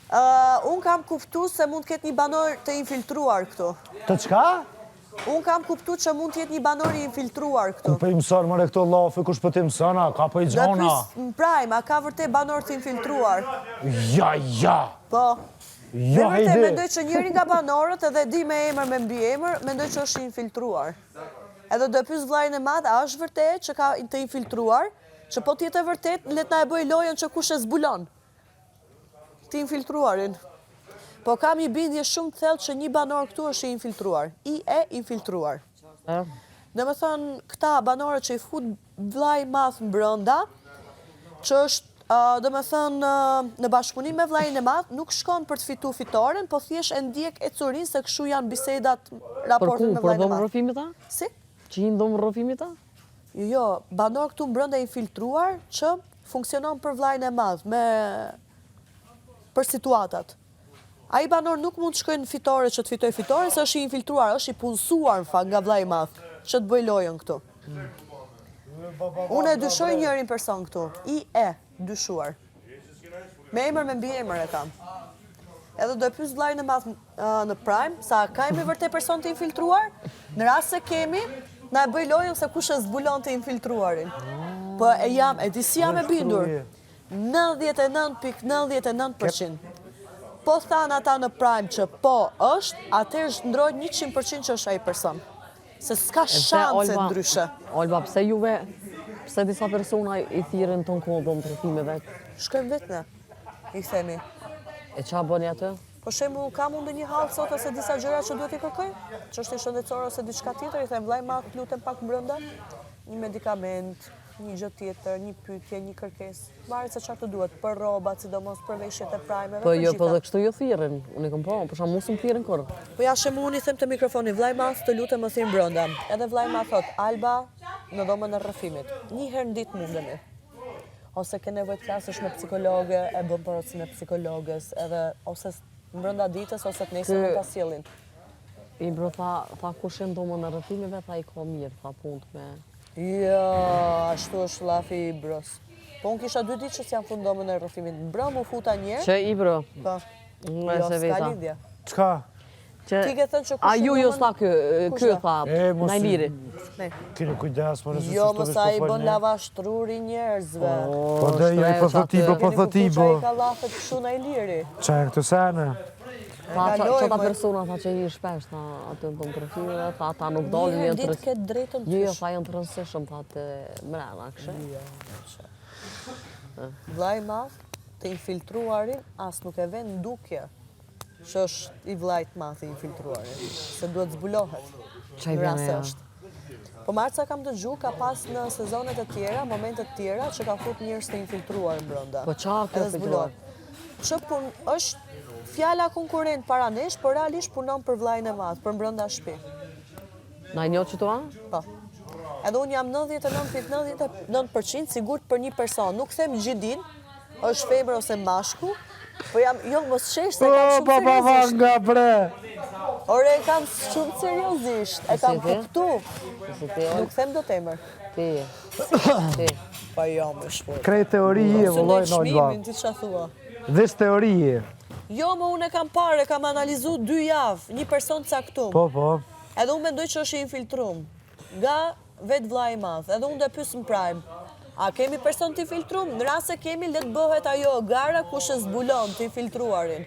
Unë kam kuptu se mund të ketë një banor të infiltruar këtu. Të qka? Unë kam kuptu që mund të jetë një banor i infiltruar këtu. Ku për i mësën, mëre këto lafi, kush për ti mësëna, ka për i gjona. Dhe pys në prime, a ka vërtet banor të infiltruar? Ja. Po. Ja, Dhe vërtet mendoj që njëri nga banorët edhe di me emër me mbi emër, mendoj që është infiltruar. Edhe dhe pys vllajën e madh, a është vërtet që ka të infiltruar, që po tjetë e vërtet, let na e bëj lojën që kush e zbulon të infiltruarin. Po kam i bindje shumë të thellë që një banor këtu është i infiltruar. I e infiltruar. Dhe me thënë, këta banorët që i fut vllai madh brenda, që është dhe me thënë, në bashkëpunim me vllajën e madh, nuk shkon për të fitu fitoren, po thjesht e ndjek e curin se kështu janë bisedat raportet me vllajën e madh. Për dhomë rrëfimit ta? Si? Që hinë dhomë rrëfimit ta? Jo, banor këtu brenda infiltruar që funksionon për vllajën e madh, për situatat. A i banor nuk mund të shkojnë fitore që të fitoj fitore, se është i infiltruar, është i punësuar në fakt nga vllai i madh, që të bëj lojën këtu. Unë e dyshoj njërin person këtu, i e dyshuar. Me emër me mbi emër e kam. Edhe do e pyes vllajën e madh në prime, sa ka me vërtet person të infiltruar, në rast se kemi, na e bëj lojën se kush e zbulon të infiltruarin. Po e di si jam e bindur. 99.99%. Po thanë ata në prime që po është, atëherë shndrojnë 100% që është ai person. Se s'ka shanse ndryshe. Olba, pse disa persona i thirrën ton kodhëm të rrëfimeve? Shkojmë vetë ne, i themi. E qa bëni atë? Po shembull, kam unë një hall sot ose disa gjëra që duhet i kërkoj? Çështje shëndetësore ose diçka tjetër, i them vllai madh, lutem pak brenda, një medikament, një gjë tjetër, një pyetje, një kërkesë. Varet se çfarë të duhet, për rrobat, sidomos për veshjet e prajmeve. Po jo, po dhe kështu ju thirrën. Unë e kam po, për shkak mos më thirrën kur. Po ja shembull, unë i them te mikrofoni, vllai madh, të lutem mos i brenda. Edhe vllai madh thot, Alba, në dhomën e rrëfimit. Një herë në ditë mundemi. Ose ke nevojë të flasësh me psikologe, e bën porosinë e psikologës, edhe ose brenda ditës ose të nesër me ta sjellin. I bro tha kush e dhomën e rrëfimeve, tha i ka mirë, tha punë me. Jo, ashtu është llafi i bros. Po unë kisha 2 ditë që s'jam fund dhomën e rrëfimit. Në brëm u futa njerë. Që i bro? Po. Jo, s'ka lidhje. Qka? Ti ke thënë që a ju s'ta kë tha, Najliri. Kini kujdes, më nëse jo, mësa i bën lavash truri njerëzve. Po dhe jo, i përthëtibo. Keni ka lafet kështu Najliri. Qa e këtë sene? Qëta persona tha që i shpesh, tha atë në të rrëfimeve, tha ta nuk dalin një ditë këtë drejtën të jo, tha janë të rëndësishëm, tha të mrena, kështë. Vllai madh të infiltruarin as nuk e vën ndukje që është i vllait madh i infiltruarin, se duhet zbulohet. Çaj vjen ajo. Po Marca kam dëgju, ka pas në sezonet e tjera, momentet të tjera që ka fut njerëz të infiltruar brenda. Po qa kjo filtruar? Që është fjala konkurrent para nesh, por realisht punon për vllajën e madh, për brenda shtëpi. Na i njoh që tua? Po. Edhe unë jam 99.99% sigurt për një person. Nuk them gjithin, është femër ose mashku, po jam, jo mos shesh se kam shumë seriozisht. Nga bre! Ore, kam shumë seriozisht, e kam kuptu. Nuk them do temër. Ti. Pa jo, më shport. Krej teorije, vëlloj në Olba. Ti çfarë thua? Dhis teorije. Jo, më unë e kam parë, kam analizu 2 javë, një person caktum. Po. Edhe unë mendoj që është i infiltrum, nga vetë vllai i madh. Edhe unë do e pyes në prime. A kemi person të infiltrum? Në rast se kemi, le të bëhet ajo gara kush e zbulon të infiltruarin.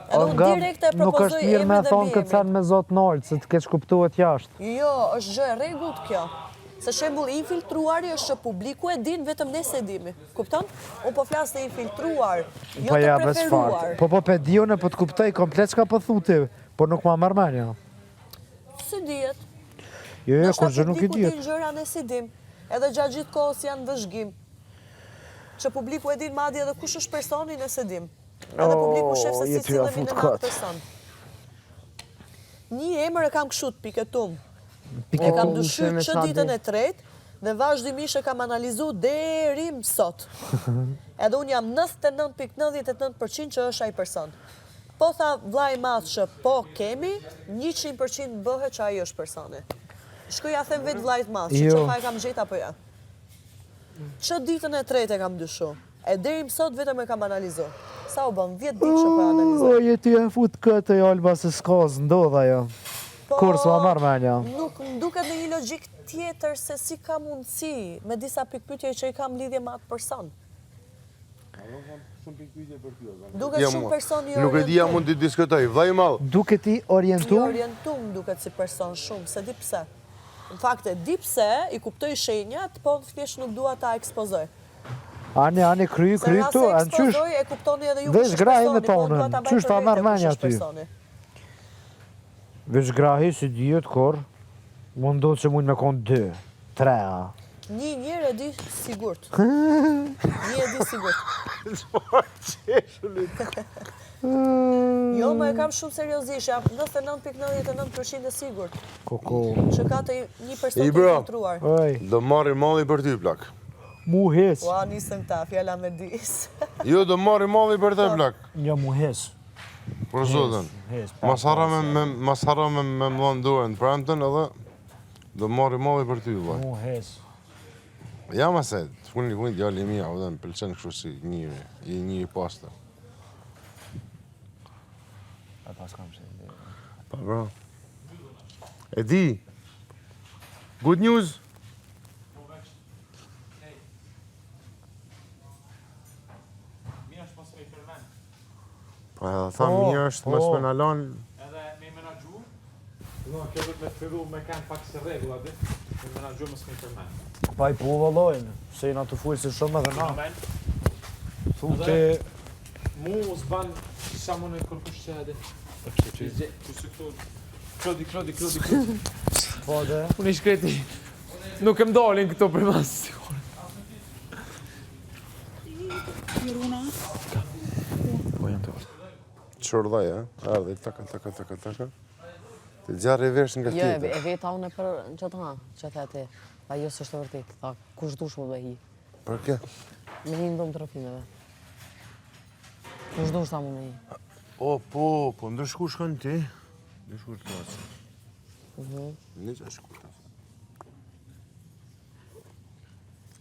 Edhe unë direkt e propozoj emrin dhe bimin. Nuk është mirë me thonë këtë sen me Zot Nolë, se të kesh kuptuhet jashtë. Jo, është gjë e rregullt kjo. Se shembull infiltruari është që publiku e din, vetëm ne se dimi. Kupton? Unë po flas të infiltruar, jo të preferuar. Po pe dione po të kuptoj komplet çka po thuti, por nuk ma marr mendja. Si dihet? Jo, kur gjë nuk i dihet. Publiku din gjëra ne si dim. Edhe gjatë gjithë kohës janë vëzhgim. Që publiku e din madje edhe kush është personi ne se dim. Edhe publiku shef se si sillemi në atë person. Një emër e kam kështu piketum. E kam dëshyrë që ditën e tretë dhe vazhdimisht e kam analizu deri më sot. Edhe unë jam 99.99% që është ai person. Po tha vllai i madh që po kemi, 100% bëhet që ai është personi. Shkoj ja them vetë vllait madh, që çfarë kam gjetë apo ja. Që ditën e tretë e kam dyshu. E deri më sot vetëm e kam analizuar. Sa u bën 10 ditë që po e analizoj. O, jeti e fut këtë e Alba se s'ka s'ndodh ajo. Kur s'ma marrë menja. Nuk më duket në një logjik tjetër se si ka mundësi me disa pikpyetje që i kam lidhje me atë person. Duket shumë person i Nuk e di jam mund të diskutoj, vllai i madh. Duket i I orientum? orientum duket si person shumë, se di pse. Në fakt e di pse, i kuptoj shenjat, po thjesht nuk dua ta ekspozoj. Ani kry Se nga këtu, se anë qysh? ekspozoj e kuptoni edhe ju Vesh kush grahi personi, me po tonën, dua ta mbaj qysh ta për merr vete menja kush është ty? personi. Vesh grahi si dihet kur, mundot që mund me konë 2, 3 a. Njërë e di sigurt. Një e di sigurt. Jo, më e kam shumë seriozisht, jam 99.99% e sigurt. Koko. Që ka të një person I të bro. infiltruar. Oj, Do marri malli për ty plak. mu hes. Ua, nisëm ta, fjalla me dis. Jo, do marri malli për ty plak. Jo, mu hes. Për zotin. Hes. Mas harra me mlon dorën të premten edhe do marri malli për ty vllai. Mu hes. Ja ma se, të funë një djali mija, o dhe më pëlqen kështu si njëri, i njëri pasta. A pas kam se. Pa bro. E di. Good news. Pa edhe tha mirë është mos me na lanë. Edhe me menaxhu. Do kjo do të fillu me kanë pak se rregulla atë. Me menaxhu mos me përmend. Pa i po vallojnë, se jena të full si shumë edhe na. Amen. Thute, Mu s'ban sa më në kërkush që edhe. Që se këto Klodi. po dhe. Unë i shkreti. Nuk e më dalin këto për mas. Qërdhaj, ardhe, taka. Të gjarë e vesh nga Jo, tjetër. e veta unë për që të ha, që the ti. Pa jo s'është e vërtet, tha, kush dush më dhe hi. Për kë? Me hi në dom të rëfimeve. Kush dush ta më me hi. O, po, ndërshku shkën ti. Ndërshku të klasë. Në që shku të.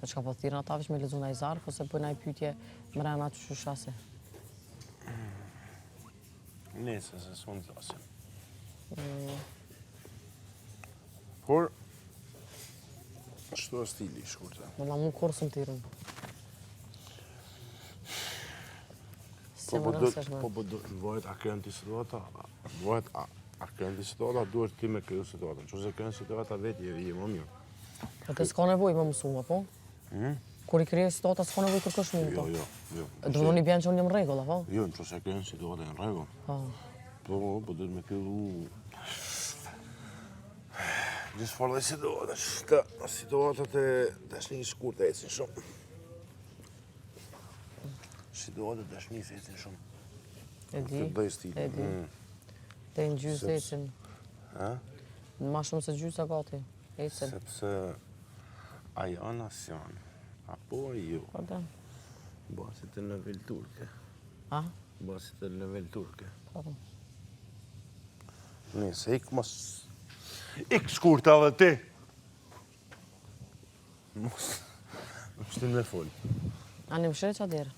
E që ka po thirë në ta vish me lezu në i zarë, po se pëjna i pytje mrena që shushase. Nese, se s'unë të lasim. Por, qëto stili shkurta. Në la mu korë së më tirën. Se më rënësesh me. Po, vojt a kënë të situata, vojt a kënë të situata, duhet ti me kryu situata. Që se kënë situata vetë je më mirë. Po të s'ka nevoj me mësua, po? Kur i krije situata, s'ka nevoj kërkosh mu to. Jo. Do më një bjenë që unë jam regull, apo? Jo, në që se kënë situata e në regull. Po, duhet me kryu... Gjithë farë dhe situatat e dashni shkurta ecin shumë. Situatat e dashni se ecin shumë. E di, Të bëj stil. e di. Te në gjysë ecin. Ha? Në ma shumë se gjysë a gati. Ecin. Sepse a janë as janë. Apo jo. Po da. Basit e level turke. A? Basit e level turke. Po da. Nëse ik mos... Ik shkurta dhe ti! Mos... Më shtin me full. A një më shre që adirë?